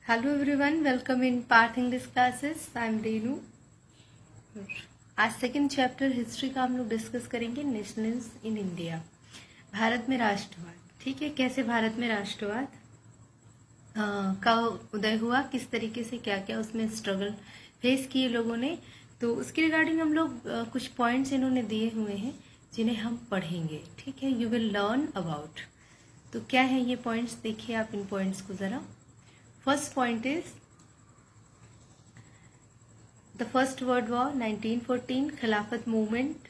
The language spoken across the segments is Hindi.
Hello everyone, welcome in Parth English classes. I am Renu. आज सेकंड चैप्टर हिस्ट्री का हम लोग डिस्कस करेंगे। नेशनल्स इन इंडिया, भारत में राष्ट्रवाद। ठीक है, कैसे भारत में राष्ट्रवाद का उदय हुआ, किस तरीके से क्या क्या उसमें स्ट्रगल फेस किए लोगों ने। तो उसके रिगार्डिंग हम लोग कुछ पॉइंट्स इन्होंने दिए हुए हैं जिन्हें हम पढ़ेंगे। ठीक है, यू विल लर्न अबाउट। तो क्या है ये पॉइंट्स, देखिए आप इन पॉइंट्स को ज़रा। First point is the first world war 1914 khilafat movement,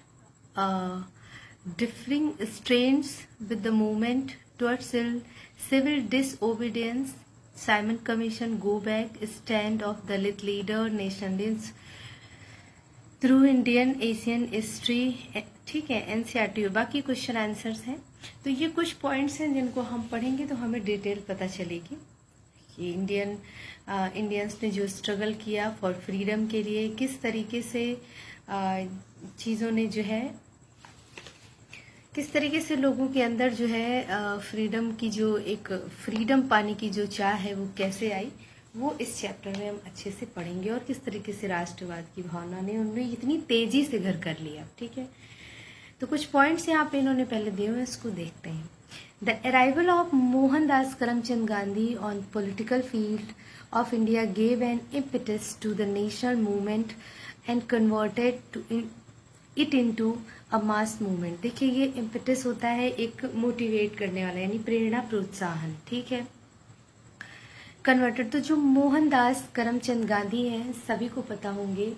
differing strains with the movement towards civil disobedience, Simon Commission, go back, stand of Dalit leader, nationalism through Indian Asian history. ठीक है, एनसीईआरटी और बाकी क्वेश्चन आंसर्स हैं। तो ये कुछ पॉइंट्स हैं जिनको हम पढ़ेंगे तो हमें डिटेल पता चलेगी कि इंडियंस ने जो स्ट्रगल किया फॉर फ्रीडम के लिए, किस तरीके से चीज़ों ने जो है, किस तरीके से लोगों के अंदर जो है फ्रीडम की जो एक फ्रीडम पाने की जो चाह है वो कैसे आई, वो इस चैप्टर में हम अच्छे से पढ़ेंगे। और किस तरीके से राष्ट्रवाद की भावना ने उन्हें इतनी तेजी से घर कर लिया। ठीक है, तो कुछ पॉइंट्स यहाँ पे इन्होंने पहले दिए हुए, इसको देखते हैं। The arrival of Mohandas Karamchand Gandhi on political field of India gave an impetus to the national movement and converted it into a mass movement। देखिए, ये impetus होता है एक मोटिवेट करने वाला, यानी प्रेरणा, प्रोत्साहन। ठीक है, कन्वर्टेड। तो जो मोहनदास करमचंद गांधी हैं, सभी को पता होंगे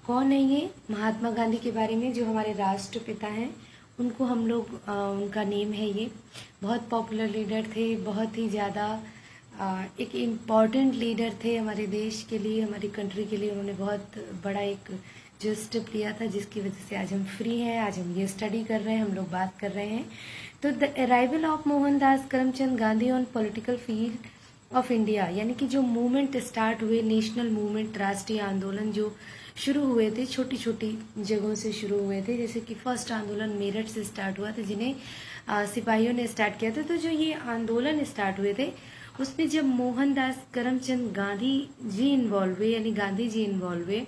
कौन है ये, महात्मा गांधी के बारे में, जो हमारे राष्ट्रपिता हैं, उनको हम लोग उनका नेम है ये। बहुत पॉपुलर लीडर थे, बहुत ही ज़्यादा एक इम्पॉर्टेंट लीडर थे हमारे देश के लिए, हमारी कंट्री के लिए। उन्होंने बहुत बड़ा एक जो स्टेप लिया था, जिसकी वजह से आज हम फ्री हैं, आज हम ये स्टडी कर रहे हैं, हम लोग बात कर रहे हैं। तो the arrival of Mohandas Karamchand Gandhi on political field of India, यानी कि जो मूवमेंट स्टार्ट हुए, नेशनल मूवमेंट, राष्ट्रीय आंदोलन जो शुरू हुए थे, छोटी छोटी जगहों से शुरू हुए थे। जैसे कि फर्स्ट आंदोलन मेरठ से स्टार्ट हुआ था, जिन्हें सिपाहियों ने स्टार्ट किया था। तो जो ये आंदोलन स्टार्ट हुए थे, उसमें जब मोहनदास करमचंद गांधी जी इन्वॉल्व हुए, यानी गांधी जी इन्वॉल्व हुए,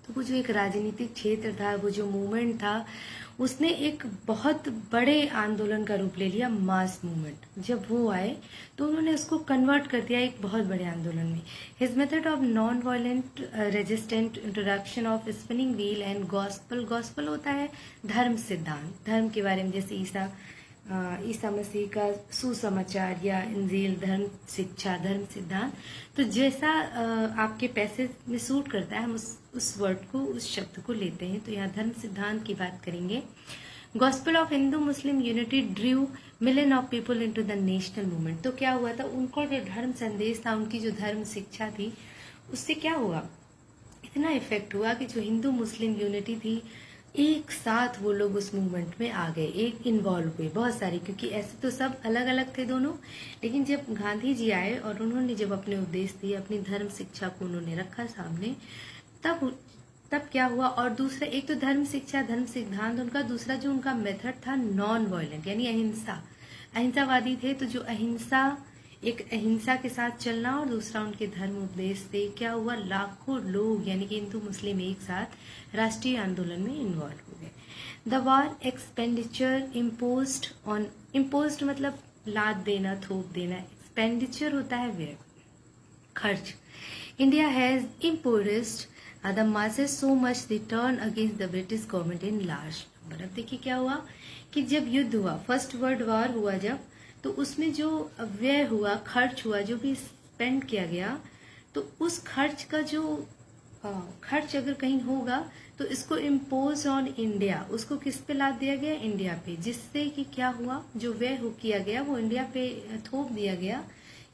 तो वो जो एक राजनीतिक क्षेत्र था, वो जो मूवमेंट था, उसने एक बहुत बड़े आंदोलन का रूप ले लिया, मास मूवमेंट। जब वो आए तो उन्होंने उसको कन्वर्ट कर दिया एक बहुत बड़े आंदोलन में। His method of non violent resistant introduction of spinning wheel and gospel. Gospel होता है धर्म सिद्धांत, धर्म के बारे में, जैसे ईसा मसीह का सुसमाचार या इंजील, धर्म शिक्षा, धर्म सिद्धांत। तो जैसा आपके पैसे में सूट करता है, हम उस वर्ड को, उस शब्द को लेते हैं। तो यहाँ धर्म सिद्धांत की बात करेंगे। Gospel of Hindu Muslim unity ड्रीव million of people into the national movement. तो क्या हुआ था, उनको जो धर्म संदेश था, उनकी जो धर्म शिक्षा थी, उससे क्या हुआ, इतना इफेक्ट हुआ कि जो हिंदू मुस्लिम यूनिटी थी, एक साथ वो लोग उस मूवमेंट में आ गए, एक इन्वॉल्व हुए बहुत सारे। क्योंकि ऐसे तो सब अलग अलग थे दोनों, लेकिन जब गांधी जी आए और उन्होंने जब अपने उद्देश्य दिए, अपनी धर्म शिक्षा को उन्होंने रखा सामने, तब क्या हुआ। और दूसरा, एक तो धर्म शिक्षा, धर्म सिद्धांत उनका, दूसरा जो उनका मेथड था नॉन वायलेंट, यानी अहिंसा, अहिंसावादी थे। तो जो अहिंसा के साथ चलना, और दूसरा उनके धर्म उपदेश से क्या हुआ, लाखों लोग यानी कि हिंदू मुस्लिम एक साथ राष्ट्रीय आंदोलन में इन्वॉल्व हो गए। द वार एक्सपेंडिचर इम्पोज्ड मतलब लाद देना, थोप देना। एक्सपेंडिचर होता है व्यय, खर्च। India has imposed the masses so much they turn against the British government in large number. अब देखिए क्या हुआ कि जब युद्ध हुआ, फर्स्ट वर्ल्ड वॉर हुआ जब, तो उसमें जो व्यय हुआ, खर्च हुआ, जो भी स्पेंड किया गया, तो उस खर्च का जो खर्च अगर कहीं होगा तो इसको इम्पोज ऑन इंडिया, उसको किस पे लाद दिया गया, इंडिया पे। जिससे कि क्या हुआ, जो व्यय किया गया वो इंडिया पे थोप दिया गया,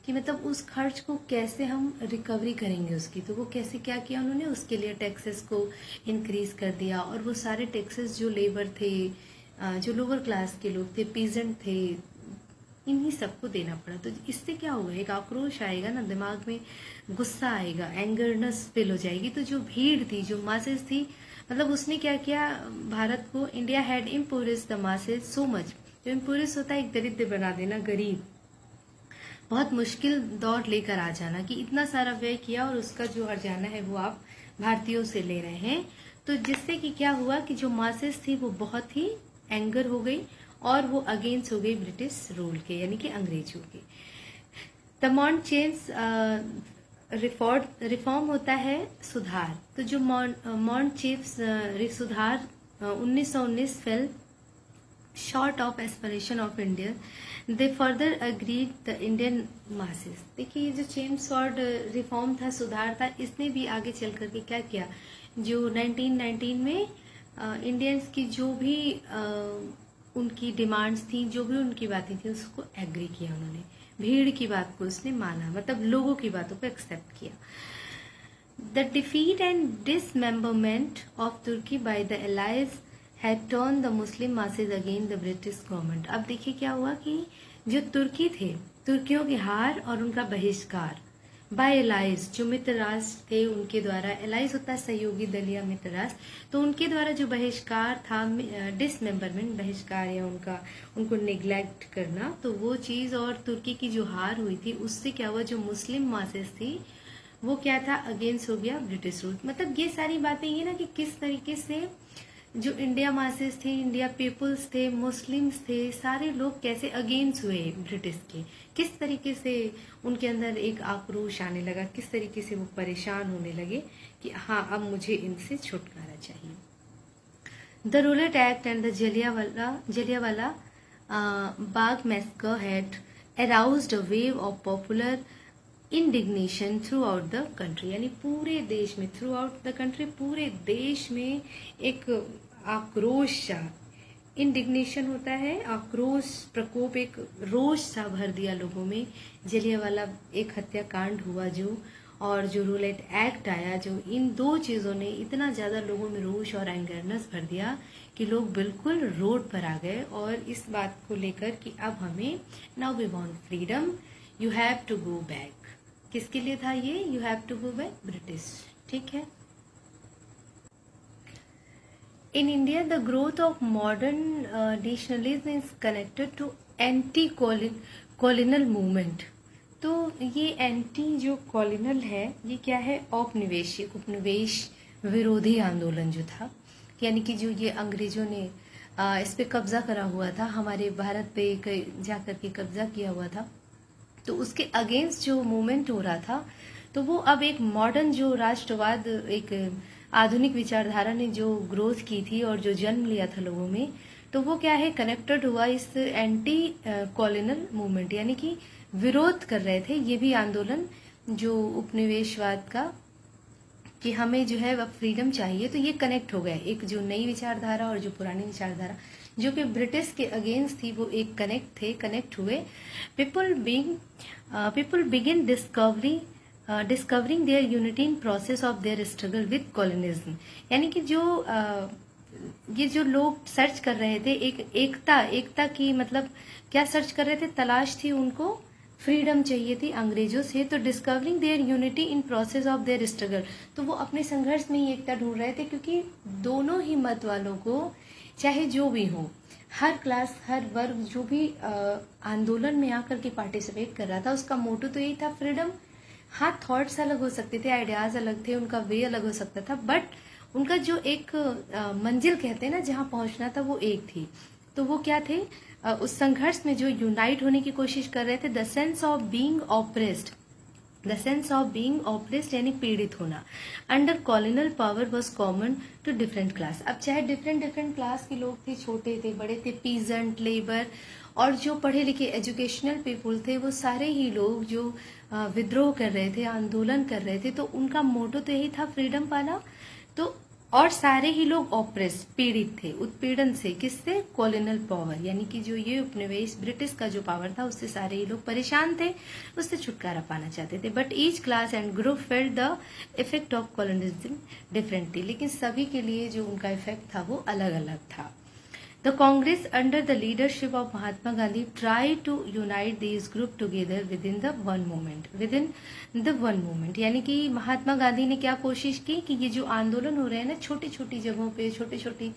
कि मतलब उस खर्च को कैसे हम रिकवरी करेंगे उसकी। तो वो कैसे क्या किया उन्होंने, उसके लिए टैक्सेस को इंक्रीज कर दिया। और वो सारे टैक्सेस जो लेबर थे, जो लोअर क्लास के लोग थे, पीजेंट थे, इन्हीं सबको देना पड़ा। तो इससे क्या होगा, एक आक्रोश आएगा ना, दिमाग में गुस्सा आएगा, एंगरनेस फील हो जाएगी। तो जो भीड़ थी, जो मासेस थी, मतलब उसने क्या किया, भारत को, India had impoverish the masses so much. जो इम्पोरिस होता है एक दरिद्र बना देना, गरीब, बहुत मुश्किल दौर लेकर आ जाना कि इतना सारा व्यय किया और उसका जो हर्जाना है वो आप भारतीयों से ले रहे हैं। तो जिससे कि क्या हुआ कि जो मासेस थी वो बहुत ही एंगर हो गई और वो अगेंस्ट हो गई ब्रिटिश रूल के, यानी कि अंग्रेजों के। द मॉन्ट चेंज रिफॉर्म होता है सुधार। तो जो मॉन्ट चेंज सुधार 1919 fail short of aspiration of India, they further agreed the Indian masses. देखिए ये जो चेम्सफोर्ड रिफॉर्म था, सुधार था, इसने भी आगे चल करके क्या किया, जो 1919 में इंडियंस की जो भी उनकी डिमांड्स थी, जो भी उनकी बातें थी, उसको एग्री किया उन्होंने। भीड़ की बात को उसने माना, मतलब लोगों की बातों को एक्सेप्ट किया। The defeat and dismemberment of Turkey by the allies had turned the Muslim masses against the British government। अब देखिए क्या हुआ कि जो तुर्की थे, तुर्कियों की हार और उनका बहिष्कार बाय एलाइज, जो मित्र राष्ट्र थे उनके द्वारा, एलाइज होता है सहयोगी दल या मित्र राष्ट्र, तो उनके द्वारा जो बहिष्कार था, डिसमेंबरमेंट बहिष्कार या उनको निग्लेक्ट करना, तो वो चीज और तुर्की की जो हार हुई थी उससे क्या हुआ, जो मुस्लिम मासेस थी वो क्या था, अगेंस्ट हो गया ब्रिटिश रूल। मतलब ये सारी बातें ये ना कि किस तरीके से जो इंडिया मासेस थे, इंडिया पीपुल्स थे, मुस्लिम्स थे, सारे लोग कैसे अगेंस्ट हुए ब्रिटिश के, किस तरीके से उनके अंदर एक आक्रोश आने लगा, किस तरीके से वो परेशान होने लगे कि हाँ अब मुझे इनसे छुटकारा चाहिए। The roulette act and the Jallianwala Bagh massacre had aroused a wave of popular indignation through out the country, यानी पूरे देश में, थ्रू आउट द कंट्री, पूरे देश में एक आक्रोश सा, इंडिग्नेशन होता है आक्रोश, प्रकोप, एक रोष सा भर दिया लोगों में। जलियांवाला एक हत्याकांड हुआ जो, और जो रूलेट एक्ट आया, जो इन दो चीजों ने इतना ज्यादा लोगों में रोष और एंगरनेस भर दिया कि लोग बिल्कुल रोड पर आ गए और इस बात को लेकर कि अब हमें, now we want freedom, you have to go back. किसके लिए था ये, you have to go back, British, ठीक है। In India, the growth of modern nationalism is connected to anti-colonial movement। तो ये एंटी जो कॉलोनल है, ये क्या है, औपनिवेशिक, उपनिवेश विरोधी आंदोलन जो था, यानी कि जो ये अंग्रेजों ने इस पे कब्जा करा हुआ था, हमारे भारत पे जाकर के कब्जा किया हुआ था, तो उसके अगेंस्ट जो मूवमेंट हो रहा था, तो वो अब एक मॉडर्न जो राष्ट्रवाद, एक आधुनिक विचारधारा ने जो ग्रोथ की थी और जो जन्म लिया था लोगों में, तो वो क्या है, कनेक्टेड हुआ इस एंटी कॉलोनल मूवमेंट, यानी कि विरोध कर रहे थे ये भी आंदोलन जो उपनिवेशवाद का, कि हमें जो है अब फ्रीडम चाहिए। तो ये कनेक्ट हो गए, एक जो नई विचारधारा और जो पुरानी विचारधारा जो कि ब्रिटिश के अगेंस्ट थी, वो एक कनेक्ट हुए। People begin discovering there unity in process of their struggle with colonialism, यानी कि जो ये जो लोग सर्च कर रहे थे, एक एकता की, मतलब क्या सर्च कर रहे थे, तलाश थी उनको, फ्रीडम चाहिए थी अंग्रेजों से। तो discovering there unity in process of their struggle, तो वो अपने संघर्ष में ही एकता ढूंढ रहे थे, क्योंकि दोनों ही मत वालों को, चाहे जो भी हो, हर क्लास, हर वर्ग जो भी आंदोलन में आकर के पार्टिसिपेट कर रहा था, उसका मोटो तो यही था, फ्रीडम। हाँ, थॉट्स अलग हो सकते थे, आइडियाज अलग थे, उनका वे अलग हो सकता था, बट उनका जो एक मंजिल कहते हैं ना, जहां पहुंचना था, वो एक थी। तो वो क्या थे, उस संघर्ष में जो यूनाइट होने की कोशिश कर रहे थे, the sense of being oppressed, यानी पीड़ित होना, under colonial power was common to different class. अब चाहे डिफरेंट क्लास के लोग थे, छोटे थे, बड़े थे, पीजेंट, लेबर, और जो पढ़े लिखे एजुकेशनल पीपुल थे, वो सारे ही लोग जो विद्रोह कर रहे थे, आंदोलन कर रहे थे, तो उनका मोटो तो यही था, फ्रीडम पाना। तो और सारे ही लोग ऑप्रेस, पीड़ित थे, उत्पीड़न से, किससे, कॉलोनल पावर, यानी कि जो ये उपनिवेश ब्रिटिश का जो पावर था, उससे सारे ही लोग परेशान थे, उससे छुटकारा पाना चाहते थे। But each class and group felt the effect of colonialism differently, लेकिन सभी के लिए जो उनका इफेक्ट था वो अलग अलग था। The Congress, under the leadership of Mahatma Gandhi, tried to unite these group together within the one movement। यानी कि महात्मा गांधी ने क्या कोशिश की कि ये जो आंदोलन हो रहे हैं ना, छोटी छोटी जगहों पे, छोटी छोटी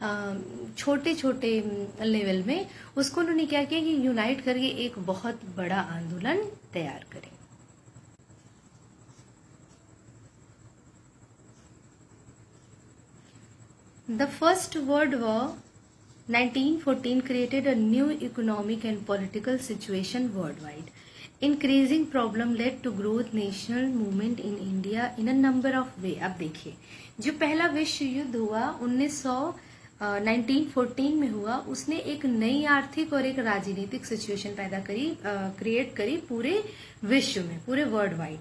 छोटे छोटे लेवल में, उसको उन्होंने क्या किया कि यूनाइट करके एक बहुत बड़ा आंदोलन तैयार करें। The First World War 1914 created a new economic and political situation worldwide. Increasing problem led to growth national movement in India in a number of way। अब देखिए, जो पहला विश्व युद्ध हुआ 1914 में हुआ, उसने एक नई आर्थिक और एक राजनीतिक सिचुएशन पैदा करी, क्रिएट करी पूरे विश्व में, पूरे world wide.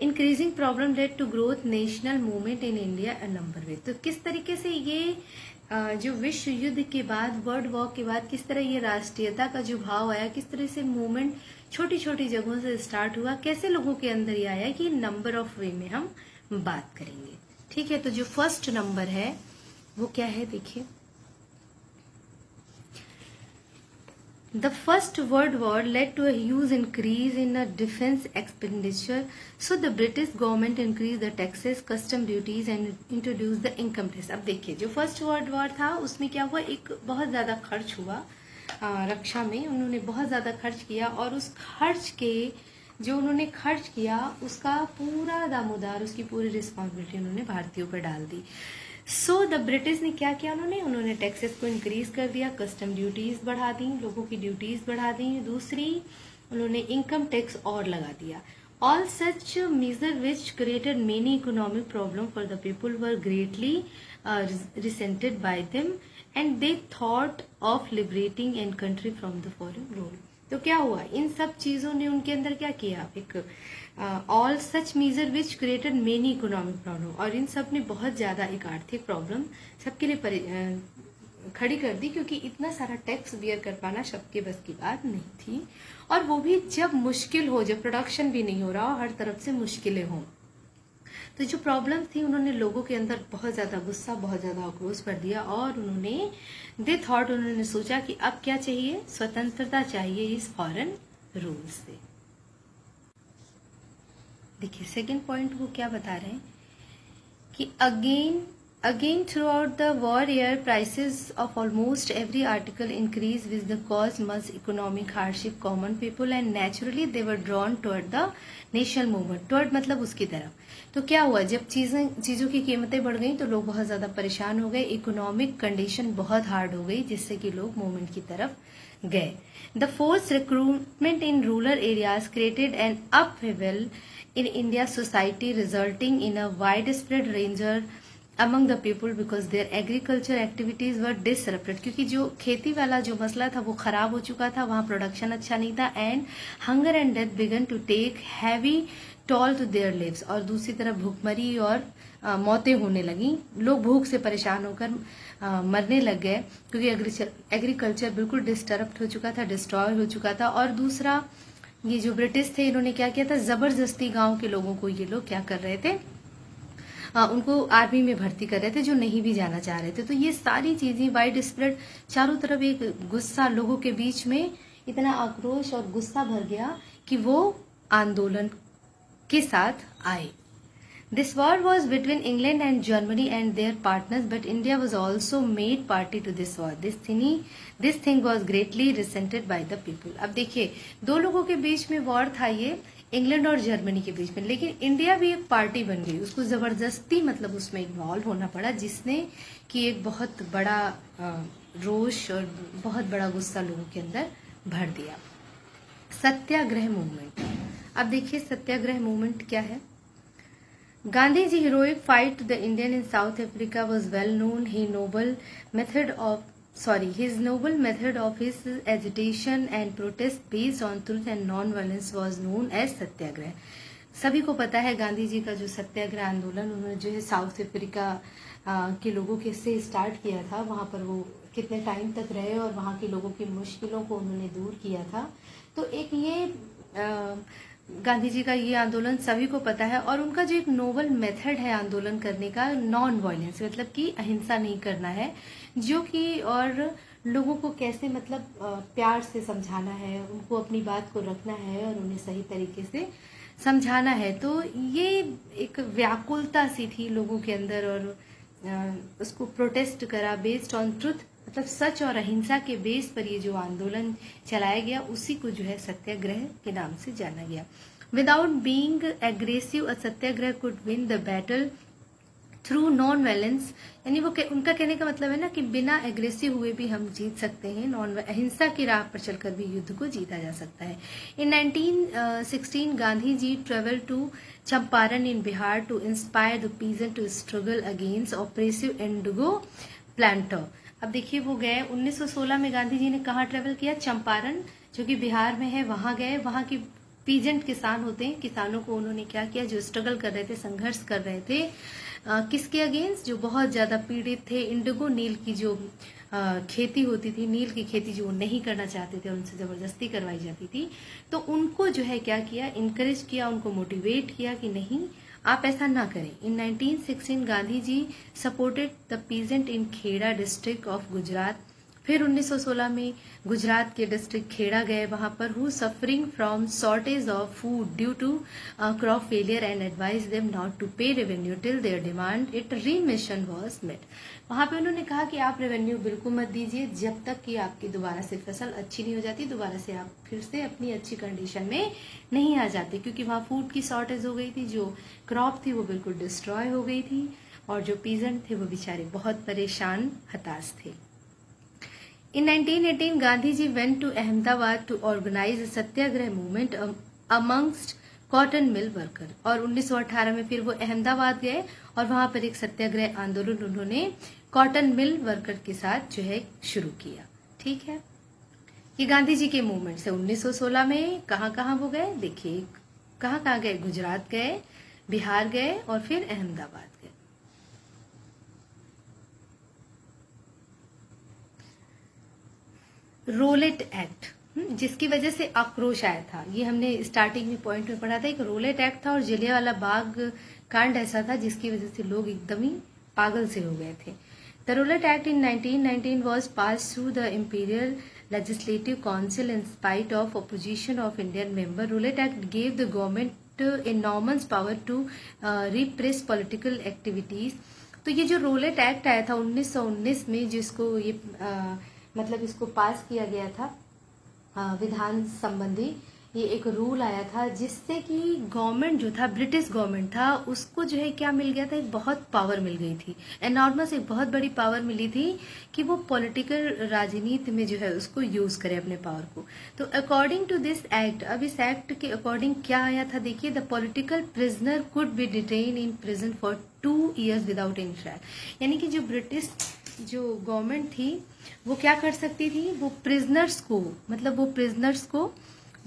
Increasing problem led to growth national movement in India a number way. तो किस तरीके से ये जो विश्व युद्ध के बाद, वर्ल्ड वॉर के बाद, किस तरह ये राष्ट्रीयता का जो भाव आया, किस तरह से मूवमेंट छोटी छोटी जगहों से स्टार्ट हुआ, कैसे लोगों के अंदर ये आया, कि नंबर ऑफ वे में हम बात करेंगे। ठीक है, तो जो फर्स्ट नंबर है वो क्या है, देखिए। The First World War led to a huge increase in the defense expenditure, so the British government increased the taxes, custom duties and introduced the income tax। अब देखिए, जो फर्स्ट वर्ल्ड वॉर था उसमें क्या हुआ, एक बहुत ज़्यादा खर्च हुआ रक्षा में, उन्होंने बहुत ज़्यादा खर्च किया, और उस खर्च के जो उन्होंने खर्च किया उसका पूरा दामोदार, उसकी पूरी रिस्पॉन्सिबिलिटी उन्होंने भारतीयों पर डाल दी। सो द ब्रिटिश ने क्या किया, उन्होंने टैक्सेस को इंक्रीज कर दिया, कस्टम ड्यूटीज बढ़ा दी, लोगों की ड्यूटीज बढ़ा दी, दूसरी उन्होंने इनकम टैक्स और लगा दिया। All such major which created many economic problem for the people were greatly resented bye them and they thought of liberating and country from the foreign rule. तो क्या हुआ, इन सब चीजों ने उनके अंदर क्या किया, एक all such major which created many economic problem, और इन सब ने बहुत ज्यादा एक आर्थिक प्रॉब्लम सबके लिए खड़ी कर दी, क्योंकि इतना सारा टैक्स बियर कर पाना सबके बस की बात नहीं थी, और वो भी जब मुश्किल हो, जब प्रोडक्शन भी नहीं हो रहा हो, हर तरफ से मुश्किलें हों। तो जो प्रॉब्लम थी, उन्होंने लोगों के अंदर बहुत ज्यादा गुस्सा, बहुत ज्यादा आक्रोश भर दिया, और उन्होंने सोचा कि अब क्या चाहिए, स्वतंत्रता चाहिए इस फॉरेन रूल से। देखिए सेकंड पॉइंट वो क्या बता रहे हैं कि again through out the war year prices of almost every article increase with the cause much economic hardship common people and naturally they were drawn toward the national movement, toward मतलब उसकी तरफ। तो क्या हुआ, जब चीजों की कीमतें बढ़ गई तो लोग बहुत ज्यादा परेशान हो गए, इकोनॉमिक कंडीशन बहुत हार्ड हो गई, जिससे कि लोग मूवमेंट की तरफ गए। The force recruitment in rural areas created an upheaval in India society resulting in a widespread danger among the people because their agriculture activities were disrupted। क्योंकि जो खेती वाला जो मसला था वो खराब हो चुका था, वहाँ प्रोडक्शन अच्छा नहीं था, and hunger and death began to take heavy toll to their lives, और दूसरी तरफ भूखमरी और मौतें होने लगी, लोग भूख से परेशान होकर मरने लग गए, क्योंकि एग्रीकल्चर बिल्कुल डिस्टर्ब हो चुका था, डिस्ट्रॉय हो चुका था। और दूसरा, ये जो ब्रिटिश थे इन्होंने क्या किया था, जबरदस्ती गांव के लोगों को ये लोग क्या कर रहे थे, उनको आर्मी में भर्ती कर रहे थे जो नहीं भी जाना चाह रहे थे। तो ये सारी चीजें वाइड स्प्रेड, चारों तरफ एक गुस्सा, लोगों के बीच में इतना आक्रोश और गुस्सा भर गया कि वो आंदोलन के साथ आए। This war was between England and Germany and their partners, but India was also made party to this war. This thing was greatly resented by the people। अब देखिए, दो लोगों के बीच में वॉर था ये, इंग्लैंड और जर्मनी के बीच में, लेकिन इंडिया भी एक पार्टी बन गई, उसको जबरदस्ती मतलब उसमें इन्वॉल्व होना पड़ा, जिसने कि एक बहुत बड़ा रोष और बहुत बड़ा गुस्सा लोगों के अंदर भर दिया। सत्याग्रह मूवमेंट। अब देखिए सत्याग्रह मूवमेंट क्या है। Gandhi's heroic fight to the Indian in South Africa was well known. His noble method of his agitation and protest based on truth and non-violence was known as सत्याग्रह। सभी को पता है गांधी जी का जो सत्याग्रह आंदोलन उन्होंने जो है साउथ अफ्रीका के लोगों के से स्टार्ट किया था, वहां पर वो कितने टाइम तक रहे और वहां के लोगों की मुश्किलों को उन्होंने दूर किया था। तो एक ये गांधी जी का ये आंदोलन सभी को पता है, और उनका जो एक नोबल मेथड है आंदोलन करने का, नॉन वायलेंस, मतलब कि अहिंसा नहीं करना है, जो कि और लोगों को कैसे मतलब प्यार से समझाना है, उनको अपनी बात को रखना है और उन्हें सही तरीके से समझाना है। तो ये एक व्याकुलता सी थी लोगों के अंदर, और उसको प्रोटेस्ट करा बेस्ड ऑन ट्रुथ, मतलब सच और अहिंसा के बेस पर ये जो आंदोलन चलाया गया उसी को जो है सत्याग्रह के नाम से जाना गया। Without being aggressive, a Satyagraha could win the battle through non violence, यानी वो उनका कहने का मतलब है ना कि बिना एग्रेसिव हुए भी हम जीत सकते हैं, नॉन अहिंसा की राह पर चलकर भी युद्ध को जीता जा सकता है। In 1916 Gandhi ji travel to Champaran in Bihar to inspire the peasant to struggle against oppressive indigo planter. अब देखिए वो गए 1916 में गांधी जी ने कहाँ ट्रेवल किया, चंपारण जो कि बिहार में है, वहां गए। वहां की पीजेंट किसान होते हैं, किसानों को उन्होंने क्या किया, जो स्ट्रगल कर रहे थे, संघर्ष कर रहे थे किसके अगेंस्ट, जो बहुत ज्यादा पीड़ित थे, इंडिगो नील की जो खेती होती थी, नील की खेती जो वो नहीं करना चाहते थे, उनसे जबरदस्ती करवाई जाती थी, तो उनको जो है क्या किया, इनकरेज किया, उनको मोटिवेट किया कि नहीं आप ऐसा ना करें। In 1916 Gandhi ji supported the peasant in Kheda district of Gujarat. फिर 1916 में गुजरात के डिस्ट्रिक्ट खेड़ा गए, वहां पर who suffering from shortage of food due to crop failure and advise them not to pay revenue till their demand it remission was met. वहां पे उन्होंने कहा कि आप रेवेन्यू बिल्कुल मत दीजिए जब तक कि आपकी दोबारा से फसल अच्छी नहीं हो जाती, दोबारा से आप फिर से अपनी अच्छी कंडीशन में नहीं आ जाते, क्योंकि वहां फूड की शॉर्टेज हो गई थी, जो क्रॉप थी वो बिल्कुल डिस्ट्रॉय हो गई थी, और जो पीजेंट थे वो बेचारे बहुत परेशान हताश थे। In 1918, Gandhi ji went to Ahmedabad to organize a Satyagraha movement amongst cotton mill worker. और 1918 में फिर वो अहमदाबाद गए और वहां पर एक सत्याग्रह आंदोलन उन्होंने कॉटन मिल वर्कर के साथ जो है शुरू किया। ठीक है, ये गांधी जी के मूवमेंट से 1916 में कहाँ कहाँ वो गए, देखिए कहाँ कहाँ गए, गुजरात गए, बिहार गए और फिर अहमदाबाद गए। रोलेट एक्ट, जिसकी वजह से आक्रोश आया था, ये हमने स्टार्टिंग में पॉइंट में पढ़ा था। एक रोलेट एक्ट था और जलियांवाला बाग कांड ऐसा था जिसकी वजह से लोग एकदम ही पागल से हो गए थे। The Rowlatt act in 1919 was passed through the Imperial Legislative Council in spite of opposition of Indian member. Roulette Act gave the government enormous power to repress political activities. तो ये जो रोलेट एक्ट आया था 1919 में, जिसको ये मतलब इसको पास किया गया था विधान संबंधी, ये एक रूल आया था जिससे कि गवर्नमेंट जो था, ब्रिटिश गवर्नमेंट था, उसको जो है क्या मिल गया था, एक बहुत पावर मिल गई थी, एनॉर्मस, एक बहुत बड़ी पावर मिली थी कि वो पॉलिटिकल राजनीति में जो है उसको यूज करे अपने पावर को। तो अकॉर्डिंग टू दिस एक्ट, अब इस एक्ट के अकॉर्डिंग क्या आया था, देखिए, the political prisoner could be detain in prison for 2 years without any trial. यानी कि जो ब्रिटिश जो गवर्नमेंट थी वो क्या कर सकती थी, वो प्रिजनर्स को, मतलब वो प्रिजनर्स को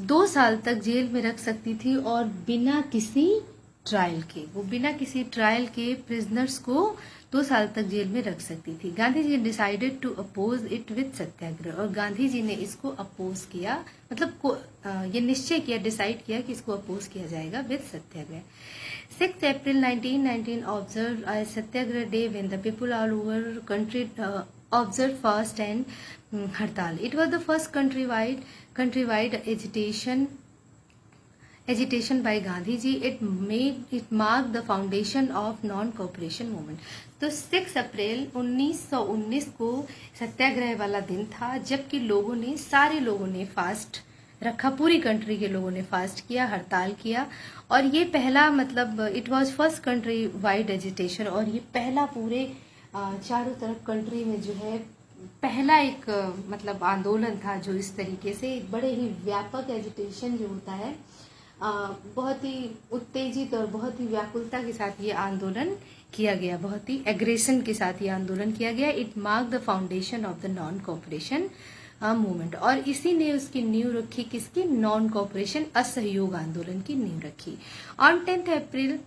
2 साल तक जेल में रख सकती थी और बिना किसी ट्रायल के, वो बिना किसी ट्रायल के प्रिजनर्स को 2 साल तक जेल में रख सकती थी। Gandhi ji decided to oppose it with satyagraha, और गांधी जी ने इसको अपोज किया, मतलब ये निश्चय किया, डिसाइड किया कि इसको अपोज किया जाएगा with Satyagraha. 6 April 1919 observed as Satyagrah Day when the people all over country observed fast and hartal. It was the first countrywide agitation by Gandhi ji. It marked the foundation of non-cooperation movement. तो 6 अप्रैल 1919 को सत्याग्रह वाला दिन था, जबकि लोगों ने, सारे लोगों ने फास्ट रखा, पूरी कंट्री के लोगों ने फास्ट किया, हड़ताल किया, और ये पहला, मतलब it was first country wide agitation, और ये पहला पूरे चारों तरफ कंट्री में जो है पहला एक मतलब आंदोलन था जो इस तरीके से बड़े ही व्यापक एजिटेशन जो होता है, बहुत ही उत्तेजित और बहुत ही व्याकुलता के साथ ये आंदोलन किया गया, बहुत ही एग्रेशन के साथ ये आंदोलन किया गया। It mark the foundation of the non cooperation movement, और इसी ने उसकी नींव रखी, किसकी, नॉन कोऑपरेशन असहयोग आंदोलन की नींव रखी। On 10 April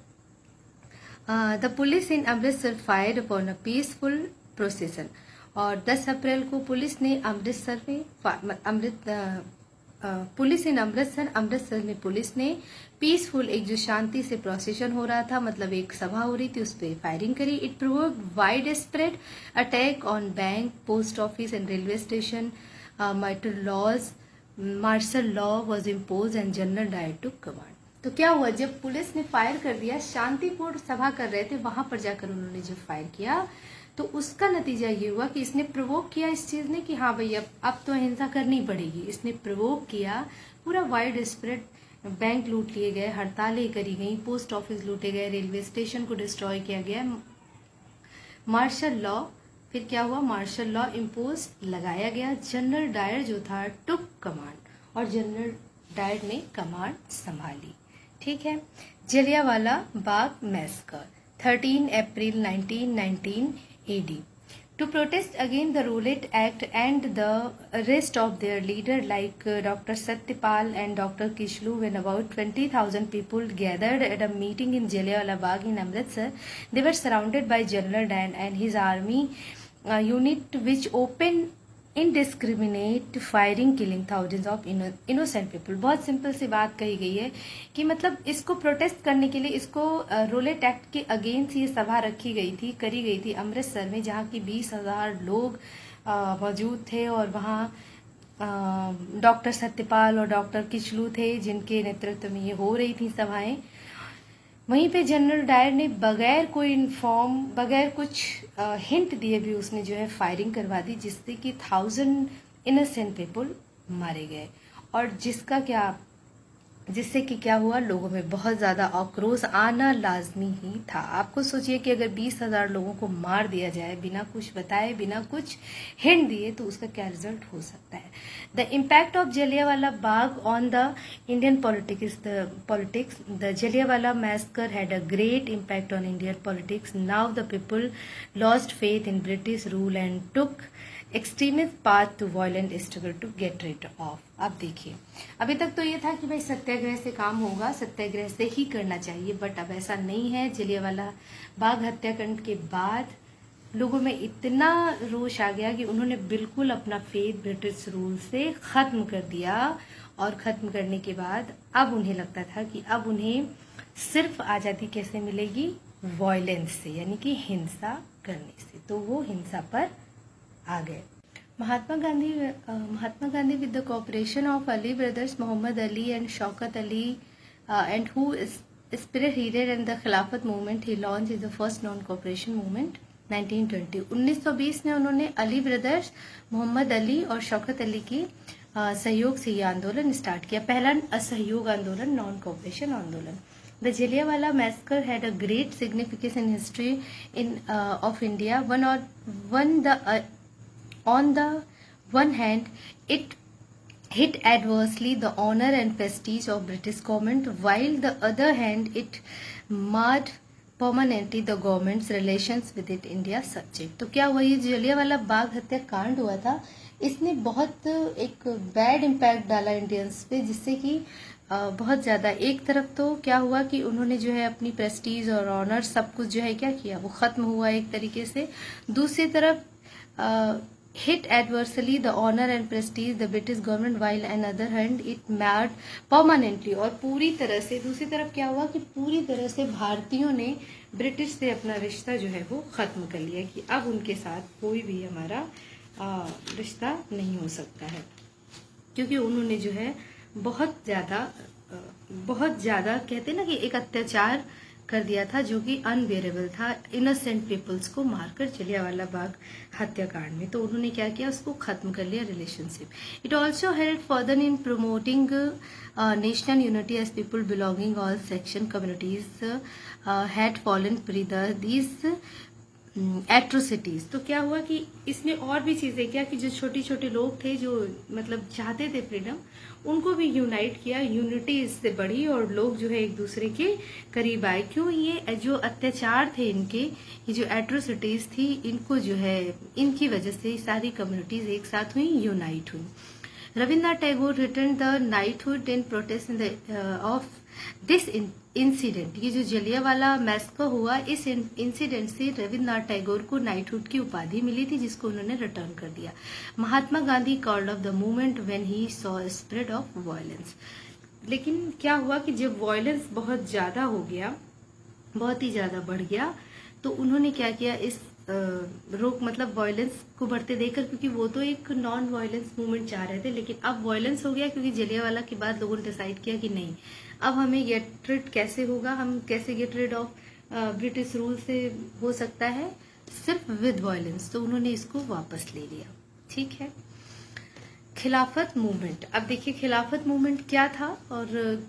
the police in Amritsar fired upon a peaceful प्रोसेसन, और 10 अप्रैल को पुलिस ने अमृतसर में अमृतसर में पुलिस ने पीसफुल, एक जो शांति से प्रोसेशन हो रहा था, मतलब एक सभा हो रही थी, उस पर फायरिंग करी। It provoked wide spread attack on bank, post office and railway station. Martial law was impose and general Dyer to command. तो क्या हुआ, जब पुलिस ने फायर कर दिया, शांतिपूर्ण सभा कर रहे थे, वहां पर जाकर उन्होंने जब फायर किया तो उसका नतीजा ये हुआ कि इसने प्रवोक किया इस चीज ने कि हाँ भाई अब तो हिंसा करनी पड़ेगी। इसने प्रवोक किया, पूरा वाइड स्प्रेड, बैंक लूट लिए गए, हड़तालें करी गई, पोस्ट ऑफिस लूटे गए, रेलवे स्टेशन को डिस्ट्रॉय किया गया, मार्शल लॉ, फिर क्या हुआ, मार्शल लॉ इम्पोज लगाया गया। जनरल डायर जो था टुक कमांड, और जनरल डायर ने कमांड संभाली। ठीक है। जलियांवाला बाग मैसकर 13 अप्रैल 1919 AD. To protest against the Rowlatt Act and the arrest of their leader like Dr. Satyapal and Dr. Kishlu, when about 20,000 people gathered at a meeting in Jallianwala Bagh in Amritsar, they were surrounded by General Dyer and his army unit, which opened indiscriminate firing, killing thousands of innocent people. बहुत सिंपल सी बात कही गई है कि मतलब इसको प्रोटेस्ट करने के लिए, इसको रोलेट एक्ट के अगेंस्ट ये सभा रखी गई थी, करी गई थी अमृतसर में, जहाँ की 20,000 लोग मौजूद थे, और वहाँ डॉक्टर सत्यपाल और डॉक्टर किचलू थे जिनके नेतृत्व में ये हो रही थी सभाएं। वहीं पे जनरल डायर ने बगैर कोई इन्फॉर्म, बगैर कुछ हिंट दिए भी उसने जो है फायरिंग करवा दी, जिससे कि 1000 इनोसेंट पीपल मारे गए, और जिससे कि क्या हुआ, लोगों में बहुत ज्यादा आक्रोश आना लाजमी ही था। आपको सोचिए कि अगर 20,000 लोगों को मार दिया जाए बिना कुछ बताए, बिना कुछ हिंट दिए, तो उसका क्या रिजल्ट हो सकता है। The impact of Jallianwala Bagh on the Indian politics, the Jallianwala massacre had a great impact on Indian politics. Now the people lost faith in British rule and took extremist path to violent struggle to get rid of. अब देखिए, अभी तक तो ये था कि भाई सत्याग्रह से काम होगा, सत्याग्रह से ही करना चाहिए, बट अब ऐसा नहीं है। जलियांवाला बाग हत्याकांड के बाद लोगों में इतना रोष आ गया कि उन्होंने बिल्कुल अपना फेथ ब्रिटिश रूल से खत्म कर दिया, और खत्म करने के बाद अब उन्हें लगता था कि अब उन्हें सिर्फ आजादी कैसे मिलेगी, वायलेंस से, यानी कि हिंसा करने से। तो वो हिंसा पर आ गए। Mahatma Gandhi with the cooperation of Ali brothers, Mohammad Ali and Shaukat Ali, and who spearheaded and the Khilafat movement he launch is the first non cooperation movement 1920। 1920 में उन्होंने अली ब्रदर्स, मोहम्मद अली और शौकत अली की सहयोग से ये आंदोलन स्टार्ट किया। पहला असहयोग आंदोलन, नॉन कॉपरेशन आंदोलन। The Jallianwala massacre had a great significance in history of India. On the one hand, it hit adversely the honor and prestige of British government, while the other hand it marred permanently the government's relations with its India subject। तो क्या हुआ, ये जलियांवाला बाग हत्याकांड हुआ था, इसने बहुत एक बैड इम्पैक्ट डाला इंडियंस पे, जिससे कि बहुत ज्यादा, एक तरफ तो क्या हुआ कि उन्होंने जो है अपनी प्रेस्टीज और ऑनर सब कुछ जो है क्या किया, वो खत्म हुआ एक तरीके से। दूसरी तरफ hit adversely the honor and prestige the British government, while on other hand it marred permanently, और पूरी तरह से, दूसरी तरफ क्या हुआ कि पूरी तरह से भारतीयों ने ब्रिटिश से अपना रिश्ता जो है वो खत्म कर लिया, कि अब उनके साथ कोई भी हमारा रिश्ता नहीं हो सकता है, क्योंकि उन्होंने जो है बहुत ज्यादा कहते ना कि एक अत्याचार कर दिया था जो कि अनबेरेबल था, इनोसेंट पीपल्स को मारकर जलियांवाला बाग हत्याकांड में। तो उन्होंने क्या किया, उसको खत्म कर लिया relationship. It also help further in promoting national unity as people belonging all section communities had fallen prey these atrocities. तो क्या हुआ कि इसने और भी चीजें किया कि जो छोटे छोटे लोग थे जो मतलब चाहते थे फ्रीडम, उनको भी यूनाइट किया, यूनिटी इससे बढ़ी और लोग जो है एक दूसरे के करीब आए। क्यों, ये जो अत्याचार थे इनके, ये जो एट्रोसिटीज थी, इनको जो है इनकी वजह से सारी कम्युनिटीज एक साथ हुई, यूनाइट हुई। Rabindranath Tagore return the knighthood in protest of this incident. ये जो जलियांवाला मैसकर हुआ, इस इंसिडेंट से रविन्द्रनाथ टैगोर को नाइटहुड की उपाधि मिली थी, जिसको उन्होंने रिटर्न कर दिया। Mahatma Gandhi called off the movement when he saw spread of violence. लेकिन क्या हुआ कि जब वायलेंस बहुत ज्यादा हो गया, बहुत ही ज्यादा बढ़ गया, तो उन्होंने क्या किया, इस रोक मतलब वायलेंस को बढ़ते देखकर, क्योंकि वो तो एक नॉन वायलेंस मूवमेंट चाह रहे थे, लेकिन अब वायलेंस हो गया क्योंकि जलियांवाला के बाद लोगों ने डिसाइड किया कि नहीं, अब हमें गेट रिड कैसे होगा, हम कैसे get rid of British rule से हो सकता है, सिर्फ विद वायलेंस। तो उन्होंने इसको वापस ले लिया। ठीक है। खिलाफत मूवमेंट, अब देखिए खिलाफत मूवमेंट क्या था और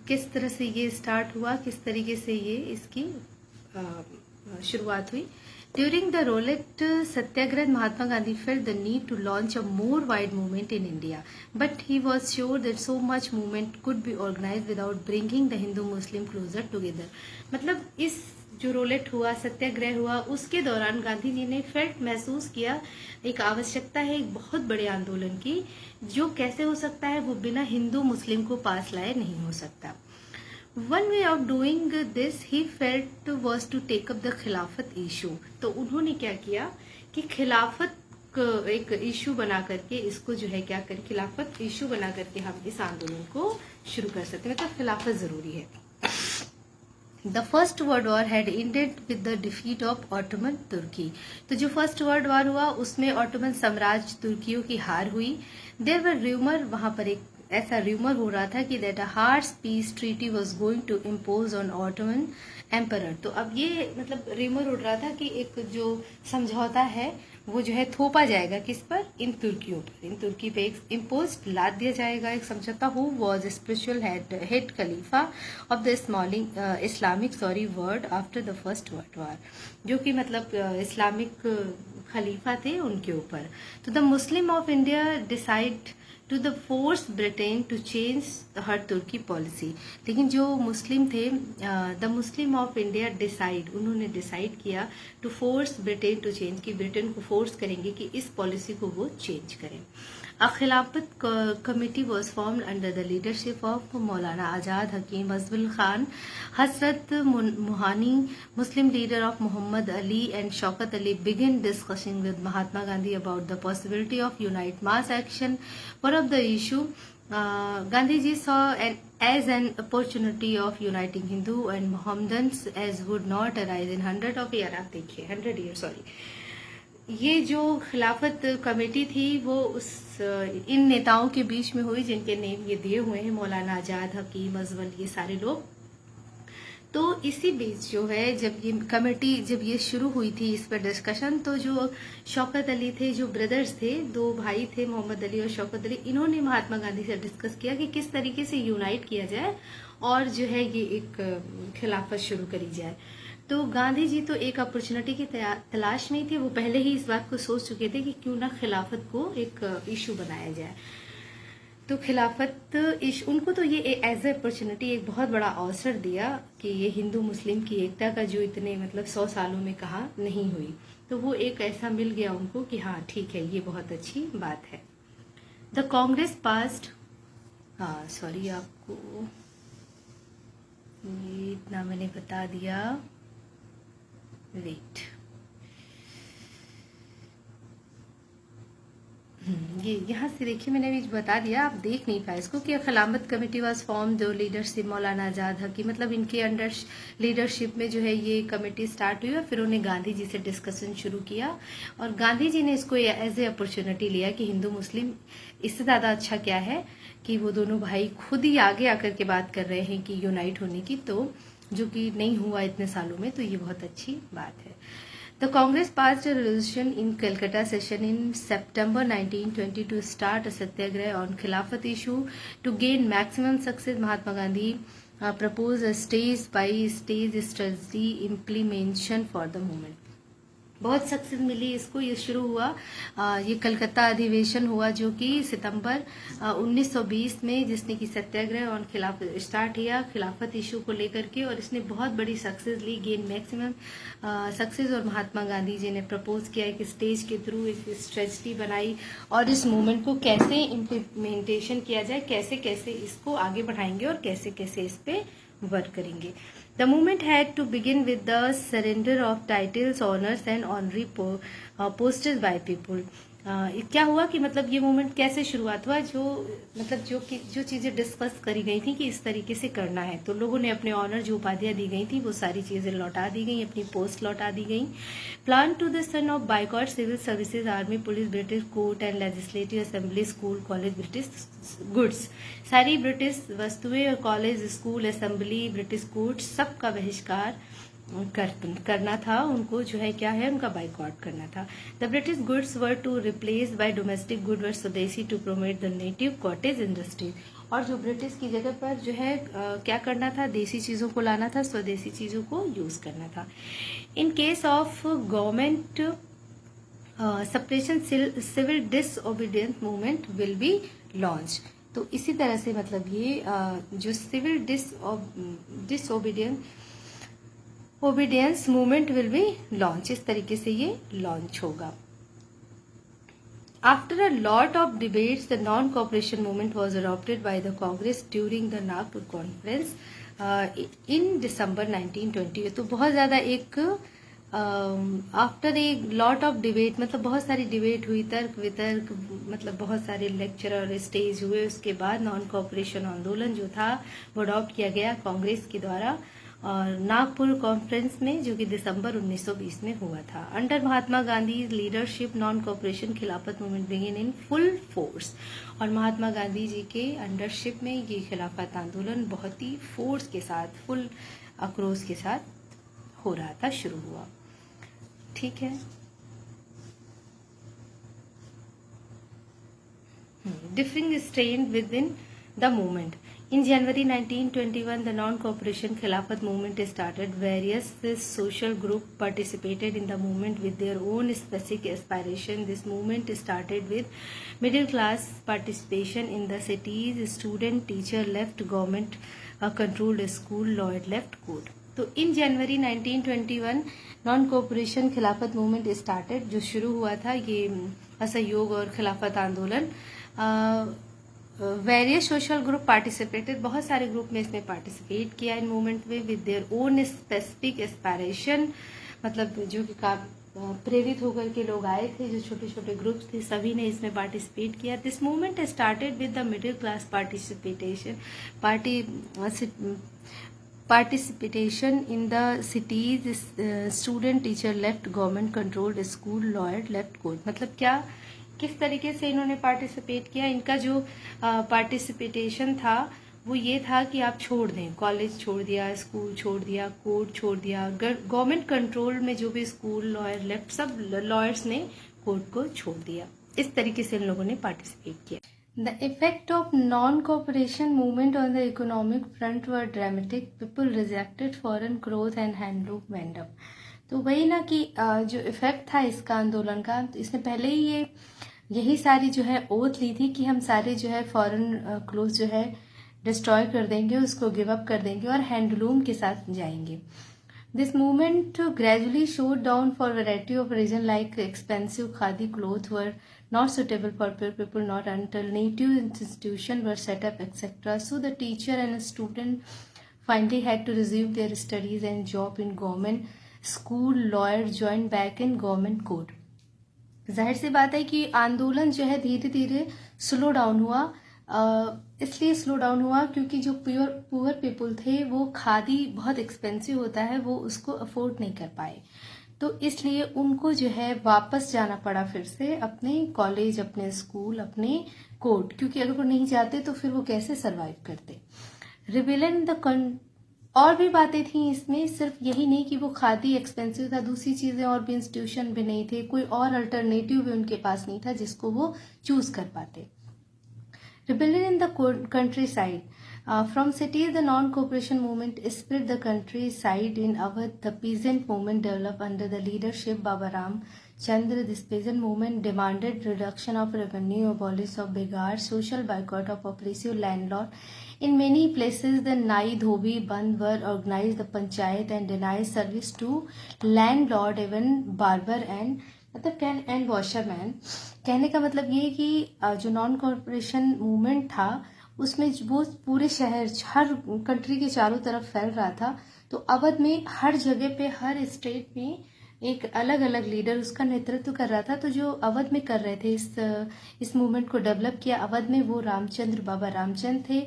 किस तरह से ये स्टार्ट हुआ, किस तरीके से ये इसकी शुरुआत हुई। During the Rowlatt Satyagraha Mahatma Gandhi felt the need to launch a more wide movement in India, but he was sure that so much movement could be organise without bringing the Hindu Muslim closer together. मतलब इस जो रोलेट हुआ, सत्याग्रह हुआ, उसके दौरान गांधी जी ने फेल्ट महसूस किया एक आवश्यकता है एक बहुत बड़े आंदोलन की, जो कैसे हो सकता है, वो बिना हिंदू मुस्लिम को पास लाए नहीं हो सकता। One way of doing this he felt was to take up the Khilafat issue. तो उन्होंने क्या किया कि खिलाफत एक इशू बना करके इसको जो है क्या करें, खिलाफत इशू बना करके हम इस आंदोलन को शुरू कर सकते हैं। मतलब खिलाफत जरूरी है। The first world War had ended with the defeat of Ottoman Turkey. तो जो फर्स्ट वर्ल्ड वॉर हुआ उसमें ऑटोमन साम्राज्य तुर्कियों की हार हुई। देयर वर र्यूमर, वहां पर एक ऐसा र्यूमर हो रहा था कि that a harsh peace treaty was going to impose on Ottoman emperor. तो अब ये मतलब र्यूमर उड़ रहा था कि एक जो समझौता है वो जो है थोपा जाएगा किस पर, इन तुर्कियों पर, इन तुर्की पे एक इम्पोज लाद दिया जाएगा एक समझौता। Who was spiritual head khalifa of the Islamic world after the first world war, जो कि मतलब इस्लामिक खलीफा थे उनके ऊपर। तो the Muslim of India decide to the force Britain to change her Turkey policy. लेकिन जो मुस्लिम थे, the Muslim of India decide, उन्होंने डिसाइड किया to force Britain to change, कि ब्रिटेन को फोर्स करेंगे कि इस पॉलिसी को वो चेंज करें। अ खिलाफत committee was formed under the leadership of Maulana Azad Hakim अजबुल Khan, Hasrat Muhani, Muslim leader of Muhammad Ali and Shaukat Ali began discussing with Mahatma Gandhi about the possibility of unite mass action. One of the issue Gandhiji saw as an opportunity of uniting Hindu and Mohammedans as would not arise in 100 years. आप देखिए 100 years, सॉरी, ये जो खिलाफत कमेटी थी वो उस इन नेताओं के बीच में हुई जिनके नेम ये दिए हुए हैं, मौलाना आजाद, हकीम, अजवल, ये सारे लोग। तो इसी बीच जो है जब ये कमेटी जब ये शुरू हुई थी इस पर डिस्कशन, तो जो शौकत अली थे, जो ब्रदर्स थे, दो भाई थे मोहम्मद अली और शौकत अली, इन्होंने महात्मा गांधी से डिस्कस किया कि किस तरीके से यूनाइट किया जाए और जो है ये एक खिलाफत शुरू करी जाए। तो गांधी जी तो एक अपॉर्चुनिटी की तलाश में ही थे, वो पहले ही इस बात को सोच चुके थे कि क्यों ना खिलाफत को एक इशू बनाया जाए। तो खिलाफत उनको तो ये एज ए अपॉर्चुनिटी एक बहुत बड़ा अवसर दिया कि ये हिंदू मुस्लिम की एकता का जो इतने मतलब 100 सालों में कहा नहीं हुई, तो वो एक ऐसा मिल गया उनको कि हाँ ठीक है, ये बहुत अच्छी बात है। द कांग्रेस पास्ट, हाँ सॉरी आपको ये इतना मैंने बता दिया, वेट, ये यहाँ से देखिए मैंने भी बता दिया, आप देख नहीं पाए इसको, कि खिलाफत कमेटी वाज फॉर्म जो लीडरशिप मौलाना आजाद हकी, मतलब इनके अंडर लीडरशिप में जो है ये कमेटी स्टार्ट हुई और फिर उन्हें गांधी जी से डिस्कशन शुरू किया और गांधी जी ने इसको एज ए अपॉर्चुनिटी लिया कि हिंदू मुस्लिम इससे ज्यादा अच्छा क्या है कि वो दोनों भाई खुद ही आगे आकर के बात कर रहे हैं कि यूनाइट होने की, तो जो कि नहीं हुआ इतने सालों में, तो ये बहुत अच्छी बात है। The Congress passed a resolution in Calcutta session in September 1920 to start a satyagraha on Khilafat issue. To gain maximum success, Mahatma Gandhi proposed a stage-by-stage strategy implementation for the movement. बहुत सक्सेस मिली इसको, ये शुरू हुआ ये कलकत्ता अधिवेशन हुआ जो कि सितंबर 1920 में, जिसने कि सत्याग्रह और खिलाफत स्टार्ट किया खिलाफत इशू को लेकर के, और इसने बहुत बड़ी सक्सेस ली, गेन मैक्सिमम सक्सेस। और महात्मा गांधी जी ने प्रपोज किया एक स्टेज के थ्रू एक स्ट्रेटजी बनाई और इस मूवमेंट को कैसे इम्प्लीमेंटेशन किया जाए, कैसे कैसे इसको आगे बढ़ाएंगे और कैसे कैसे इस पे वर्क करेंगे। The movement had to begin with the surrender of titles, honors and honorary posters by people. क्या हुआ कि मतलब ये मूवमेंट कैसे शुरुआत हुआ, जो चीज़ें डिस्कस करी गई थी कि इस तरीके से करना है, तो लोगों ने अपने ऑनर जो उपाधियाँ दी गई थी वो सारी चीज़ें लौटा दी गई, अपनी पोस्ट लौटा दी गई। Plan to the son of boycott civil services, army, police, British court and legislative assembly, school, college, British goods, सारी ब्रिटिश वस्तुएं और college, school, assembly, British court, सबका बहिष्कार करना था उनको, जो है क्या है उनका बाइकआउट करना था। The British goods were to replace by domestic good were swadeshi to promote the native cottage industry, और जो ब्रिटिश की जगह पर जो है क्या करना था, देसी चीज़ों को लाना था, स्वदेशी चीज़ों को यूज़ करना था। In case of government suppression, civil disobedience movement will be launch. तो इसी तरह से मतलब ये जो civil obedience movement will be launch, इस तरीके से ये लॉन्च होगा। After a lot of debates, the non-cooperation movement was adopted by the Congress during the Nagpur Conference in December 1920। तो बहुत ज़्यादा एक after a lot of debate, मतलब बहुत सारी डिबेट हुई, तर्क वितर्क, मतलब बहुत सारे लेक्चर और स्टेज हुए, उसके बाद नॉन कोऑपरेशन आंदोलन जो था वो अडॉप्ट किया गया कांग्रेस के द्वारा और नागपुर कॉन्फ्रेंस में, जो कि दिसंबर 1920 में हुआ था। Under Mahatma Gandhi leadership, non cooperation खिलाफत movement begin in full force, और महात्मा गांधी जी के अंडरशिप में ये खिलाफत आंदोलन बहुत ही फोर्स के साथ, फुल आक्रोश के साथ हो रहा था, शुरू हुआ। ठीक है। Differing strain with in the movement. In January 1921, the non-cooperation Khilafat movement started. Various social groups participated in the movement with their own specific aspiration. This movement started with middle class participation in the cities. Student, teacher left government controlled school, lawyer left court. तो इन जनवरी 1921 नॉन कोऑपरेशन खिलाफत मूवमेंट स्टार्टेड, जो शुरू हुआ था ये असहयोग और खिलाफत आंदोलन। वेरियस सोशल ग्रुप पार्टिसिपेटेड, बहुत सारे ग्रुप में इसमें पार्टिसिपेट किया इन मूवमेंट में, with their own specific aspiration, मतलब जो कि प्रेरित होकर के लोग आए थे, जो छोटे छोटे ग्रुप्स थे सभी ने इसमें पार्टिसिपेट किया। This movement started with the middle class participation in the cities. Student, teacher left government controlled school, lawyer left court. मतलब क्या, किस तरीके से इन्होंने पार्टिसिपेट किया, इनका जो पार्टिसिपेशन था वो ये था कि आप छोड़ दें, कॉलेज छोड़ दिया, स्कूल छोड़ दिया, कोर्ट छोड़ दिया, गवर्नमेंट कंट्रोल में जो भी स्कूल, लॉयर लेफ्ट, सब लॉयर्स ने कोर्ट को छोड़ दिया। इस तरीके से इन लोगों ने पार्टिसिपेट किया। The effect of non-cooperation movement on the economic front were dramatic. People rejected foreign clothes and handloom vendor। तो वही ना कि जो इफेक्ट था इसका आंदोलन का, तो इसने पहले ही यही सारी जो है ओथ ली थी कि हम सारे जो है फॉरेन क्लोथ जो है डिस्ट्रॉय कर देंगे, उसको गिव अप कर देंगे और हैंडलूम के साथ जाएंगे। This movement gradually showed down for variety of reason, like expensive khadi cloth were not suitable for poor people, not until native institutions were set up, etc. So the teacher and student finally had to resume their studies and job in government school, lawyer joined back in government court। जाहिर सी बात है कि आंदोलन जो है धीरे धीरे स्लो डाउन हुआ। इसलिए स्लो डाउन हुआ क्योंकि जो पुअर पीपल थे वो खादी बहुत एक्सपेंसिव होता है, वो उसको अफोर्ड नहीं कर पाए, तो इसलिए उनको जो है वापस जाना पड़ा फिर से अपने कॉलेज, अपने स्कूल, अपने कोर्ट, क्योंकि अगर वो नहीं जाते तो फिर वो कैसे सरवाइव करते। रिबेलियन द और भी बातें थी इसमें, सिर्फ यही नहीं कि वो खादी एक्सपेंसिव था, दूसरी चीजें और भी, इंस्टीट्यूशन भी नहीं थे, कोई और अल्टरनेटिव भी उनके पास नहीं था जिसको वो चूज कर पाते। Rebellion in the country side. From cities, the non-cooperation movement spread the countryside. In Awadh, the peasant movement developed under the leadership of Baba Ram Chandra. This peasant movement demanded reduction of revenue, abolition of begar, social boycott of oppressive landlord. In many places, the Nai Dhobi Bandh were organized the panchayat and denied service to landlord, even barber and washerman। कहने का मतलब ये कि जो नॉन कॉर्पोरेशन मूवमेंट था उसमें वो पूरे शहर, हर कंट्री के चारों तरफ फैल रहा था। तो अवध में हर जगह पे, हर स्टेट में एक अलग अलग लीडर उसका नेतृत्व कर रहा था। तो जो अवध में कर रहे थे इस मूवमेंट को डेवलप किया अवध में, वो रामचंद्र, बाबा रामचंद्र थे।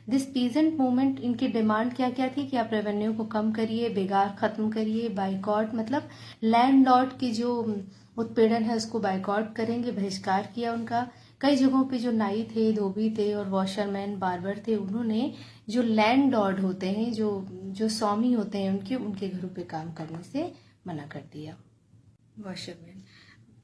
दिस पीजेंट मूवमेंट, इनकी डिमांड क्या क्या थी कि आप रेवेन्यू को कम करिए, बेगार खत्म करिए, बाइकॉट मतलब लैंड लॉर्ड की जो उत्पीड़न है उसको बाइकॉट करेंगे, बहिष्कार किया उनका। कई जगहों पे जो नाई थे, धोबी थे और वॉशरमैन, बार्बर थे, उन्होंने जो लैंड लॉर्ड होते हैं, जो स्वामी होते हैं, उनके घरों पे काम करने से मना कर दिया। वॉशरमैन,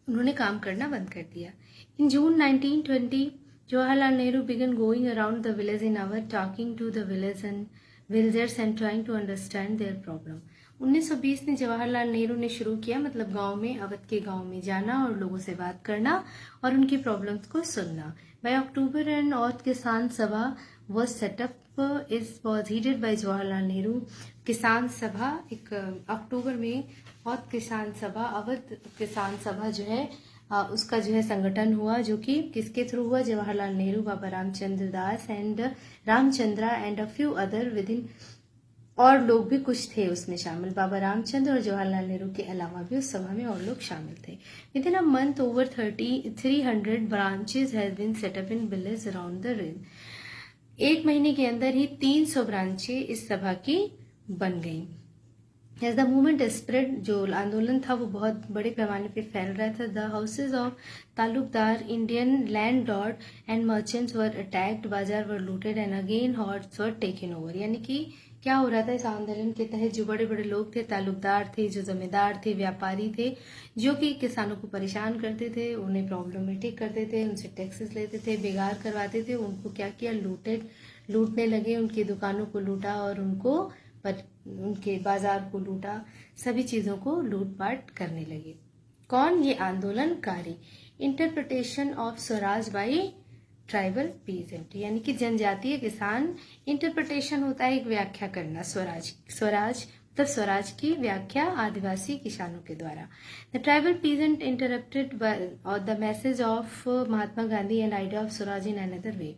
उन्होंने काम करना बंद कर दिया। इन जून 1920 Jawaharlal Nehru began going around the village in Awadh, talking to the villagers and trying to understand their problem. 1920 में जवाहरलाल नेहरू ने शुरू किया, मतलब गांव में, अवध के गांव में जाना और लोगों से बात करना और उनकी प्रॉब्लम्स को सुनना। By October an Awadh किसान सभा was set up was headed by Jawaharlal Nehru. किसान सभा, एक अक्टूबर में अवध किसान सभा, अवध किसान सभा जो है उसका जो है संगठन हुआ, जो कि किसके थ्रू हुआ? Jawaharlal Nehru, Baba Ramchandra Das and Ramchandra and a few other within, और लोग भी कुछ थे उसमें शामिल। बाबा रामचंद्र और जवाहरलाल नेहरू के अलावा भी उस सभा में और लोग शामिल थे। With in a month over 300 branches has been set up in village around the Rhine. एक महीने के अंदर ही 300 ब्रांचें इस सभा की बन गई। एज द मूवमेंट स्प्रेड, जो आंदोलन था वो बहुत बड़े पैमाने पे फैल रहा था। The houses of taluqdar, Indian land lord and merchants were attacked, bazaar were looted and again forts were taken over. यानी कि क्या हो रहा था इस आंदोलन के तहत? जो बड़े बड़े लोग थे, तालुकदार थे, जो जमींदार थे, व्यापारी थे, जो कि किसानों को परेशान करते थे, उन्हें प्रॉब्लमेटिक करते थे, उनसे टैक्सेस लेते थे, बेगार करवाते थे, उनको क्या किया? लूटने लगे, उनकी दुकानों को लूटा और उनके बाजार को लूटा, सभी चीजों को लूटपाट करने लगे। कौन? ये आंदोलनकारी। Interpretation of Swaraj by tribal peasant, यानी कि जनजातीय किसान। इंटरप्रिटेशन होता है एक व्याख्या करना, स्वराज मतलब स्वराज की व्याख्या आदिवासी किसानों के द्वारा। The tribal peasant interrupted the message of Mahatma Gandhi and idea of Swaraj in another way.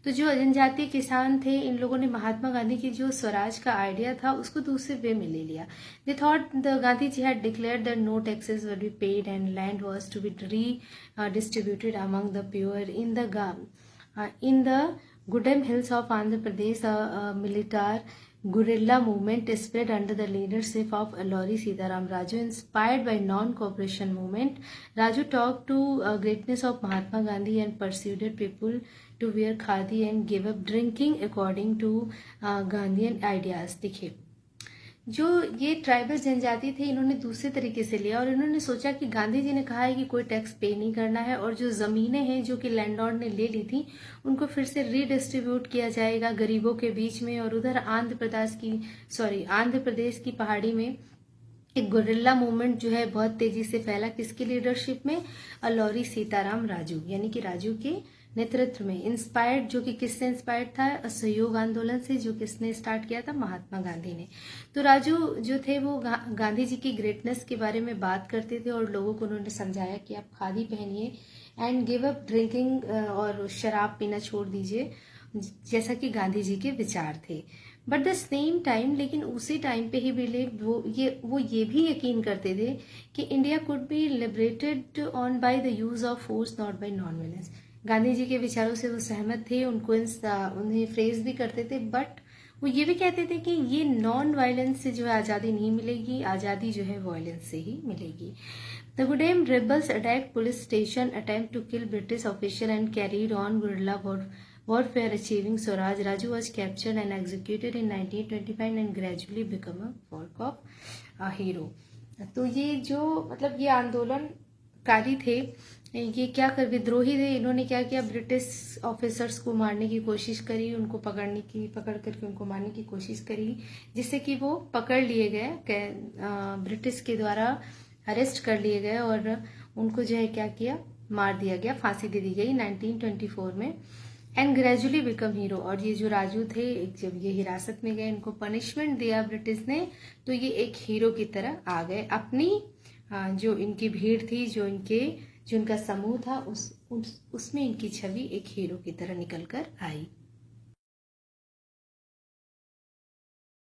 तो जो जनजातीय किसान थे, इन लोगों ने महात्मा गांधी की जो स्वराज का आइडिया था उसको दूसरे वे में ले लिया। They thought the Gandhi ji had declared that no taxes were be paid and land was to be distributed among the poor in the Gudem hills of Andhra Pradesh. A military guerrilla movement spread under the leadership of Alluri Sitaram Raju, inspired by non-cooperation movement. Raju talked to greatness of Mahatma Gandhi and persuaded people to wear khadi and give up drinking according to Gandhian ideas. देखिए, जो ये ट्राइबल जनजाति थे, इन्होंने दूसरे तरीके से लिया और इन्होंने सोचा कि गांधी जी ने कहा है कि कोई टैक्स पे नहीं करना है और जो जमीनें हैं जो कि लैंडलॉर्ड ने ले ली थी उनको फिर से रीडिस्ट्रीब्यूट किया जाएगा गरीबों के बीच में। और उधर आंध्र प्रदेश की पहाड़ी में एक गुरिल्ला मूवमेंट जो है बहुत तेजी से फैला। किसकी लीडरशिप में? अल्लौरी सीताराम राजू, यानी कि राजू के नेतृत्व में। इंस्पायर्ड, जो कि किससे इंस्पायर्ड था? असहयोग आंदोलन से, जो किसने स्टार्ट किया था? महात्मा गांधी ने। तो राजू जो थे वो गांधी जी की ग्रेटनेस के बारे में बात करते थे और लोगों को उन्होंने समझाया कि आप खादी पहनिए एंड गिव अप ड्रिंकिंग, और शराब पीना छोड़ दीजिए, जैसा कि गांधी जी के विचार थे। बट द सेम टाइम, लेकिन उसी टाइम पे ही वो ये भी यकीन करते थे कि India could be liberated on by the use of force, not by non violence. Gandhi ji के विचारों से वो सहमत थे, उन्हें फ्रेज भी करते थे, बट वो ये भी कहते थे कि ये नॉन वायलेंस से जो है आज़ादी नहीं मिलेगी, आज़ादी जो है वायलेंस से ही मिलेगी। The Gudem rebels attacked police station, attempt to kill British official and carried on guerrilla warfare achieving Swaraj. Raju was captured and executed in 1925 and gradually become a work of a hero. तो ये जो मतलब ये आंदोलनकारी थे, ये क्या कर विद्रोही थे, इन्होंने क्या किया? ब्रिटिश ऑफिसर्स को मारने की कोशिश करी, उनको पकड़ करके उनको मारने की कोशिश करी, जिससे कि वो पकड़ लिए गए, ब्रिटिश के द्वारा अरेस्ट कर लिए गए और उनको जो है क्या किया? मार दिया गया, फांसी दे दी गई 1924 में। And gradually become hero. और ये जो राजू थे, जब ये हिरासत में गए, इनको पनिशमेंट दिया ब्रिटिश ने, तो ये एक हीरो की तरह आ गए। अपनी जो इनकी भीड़ थी, जो इनका समूह था, उसमें इनकी छवि एक हीरो की तरह निकल कर आई।